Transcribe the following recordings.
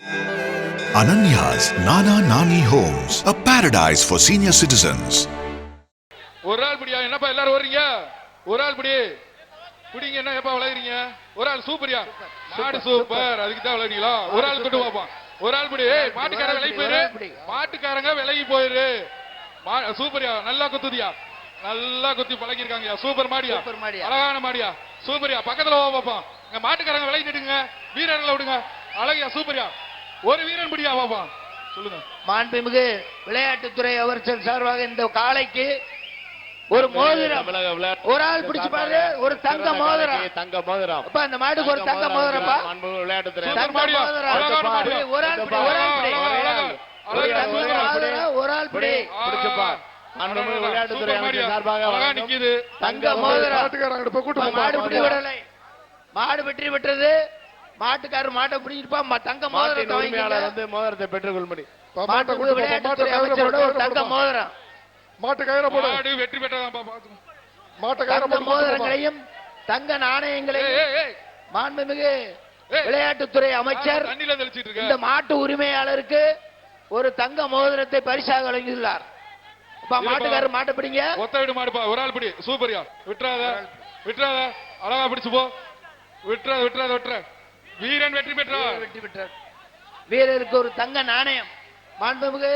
Ananya's Nana Nani Homes, a paradise for senior citizens. ஒரு ஆள் பிடியா? என்னப்பா எல்லாரும் வர்றீங்க? ஒரு ஆள் பிடி பிடிங்க. என்ன எப்பா விளையாடுறீங்க? ஒரு ஆள் சூப்பரியா? மாடு சூப்பர். அதுக்கு தான் விளையாடுறீங்களா? ஒரு ஆள் தொட்டு பார்ப்போம். ஒரு ஆள் பிடி. மாட்டுக்காரங்க விலகி போயிரு. மாட்டுக்காரங்க விலகி போயிரு. சூப்பரியா? நல்லா குத்துதியா? நல்லா குத்தி பழகிருக்காங்கயா. சூப்பர் மாடியா? அழகான மாடியா? சூப்பரியா? பக்கத்துல பார்ப்போம். இங்க மாட்டுக்காரங்க விலகி நிடுங்க. வீரர்களை விடுங்க. அழகியா? சூப்பரியா? ஒரு வீரன் பிடியா பாப்பா? சொல்லுங்க. மாண்புமிகு விளையாட்டுத்துறை அமைச்சர் சார்பாக இந்த காளைக்கு ஒரு மோதிரம் ஒரு ஆள் பிடிச்சு பாரு. ஒரு தங்க மோதிரம். தங்க மோதிரம். அப்ப அந்த மாடுக்கு ஒரு தங்க மோதிரம்ப்பா. மாண்புமிகு விளையாட்டுத்துறை தங்க மோதிரம். ஒரு ஆள் பிடி. ஒரு ஆள் பிடி. ஒரு ஆள் பிடி. பிடிச்சுப்பா. மாண்புமிகு விளையாட்டுத்துறை அமைச்சர் சார்பாக நிக்குது தங்க மோதிரம். மாடு பிடி விடலை. மாடு வெற்றி பெற்றது. மாட்டுக்காரர் மாட்டை பிடிச்சிருப்பா. தங்க மோதிரத்தை உரிமையாளர் வந்து மோதிரத்தை பெற்றுக்கொள்ளும்படி விளையாட்டுத்துறை அமைச்சரோட ஒரு தங்க மோதிரம். மாடு வெற்றி பெற்றதான். தங்க மோதிரங்களையும் தங்க நாணயங்களையும் மாண்புமிகு விளையாட்டுத்துறை அமைச்சர் இந்த மாட்டு உரிமையாளருக்கு ஒரு தங்க மோதிரத்தை பரிசாக வழங்கியுள்ளார். மாட்டுக்காரர் மாட்டை பிடிங்க. ஒத்த விடு மாடுப்பா. ஒரு ஆள் பிடி. சூப்பரியா? விட்டுறாத விட்டுறாத. அழகா பிடிச்சு போ. விட்டுறாத விட்டுறாத விட்டுற. வீரன் வெற்றி பெற்றார். வெற்றி பெற்றார். வீரருக்கு ஒரு தங்க நாணயம். மாண்புமிகு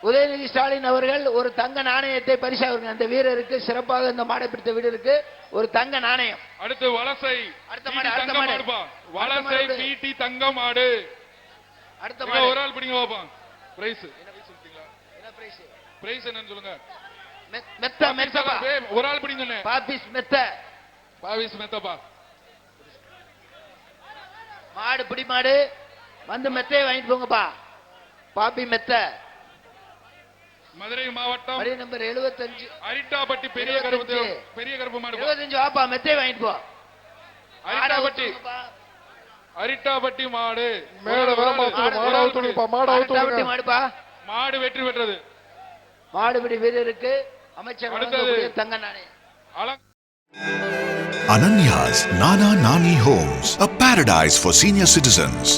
உதயநிதி ஸ்டாலின் அவர்கள் ஒரு தங்க நாணயத்தை பரிசாக அந்த வீரருக்கு சிறப்பாக இந்த மாடை பிடித்த வீரருக்கு ஒரு தங்க நாணயம். அடுத்து வலசை. அடுத்த மாடு. அடுத்த மாடு. வலசை பிடி தங்க மாடு. அடுத்த மாடு. ஒரு ஆள் பிடிங்க பாப்பா. பிரைஸ் என்ன பிரைஸ் சொல்றீங்களா? என்ன பிரைஸ்? பிரைஸ் என்னன்னு சொல்லுங்க. மெத்த மெத்தப்பா. ஒரு ஆள் பிடிங்க சொன்னேன். பாபிஸ் மெத்த. பாபிஸ் மெத்தப்பா. மாடு பிடி. மாடு வந்து மெத்தையை வாங்கிட்டு போங்கப்பா. பாப்பி மெத்த. மதுரை மாவட்டம் வரி நம்பர் 75 அரிட்டாபட்டி பெரிய கருப்பு. பெரிய கருப்பு மாடு 75 வாப்பா. மெத்தையை வாங்கிட்டு போ. அரிட்டாபட்டி. அரிட்டாபட்டி மாடு. மாடுப்பா. மாடு வெற்றி பெற்றது. மாடுபிடி வீரருக்கு அமைச்சர் தங்க நாணயம். Ananya's Nana Nani Homes, a paradise for senior citizens.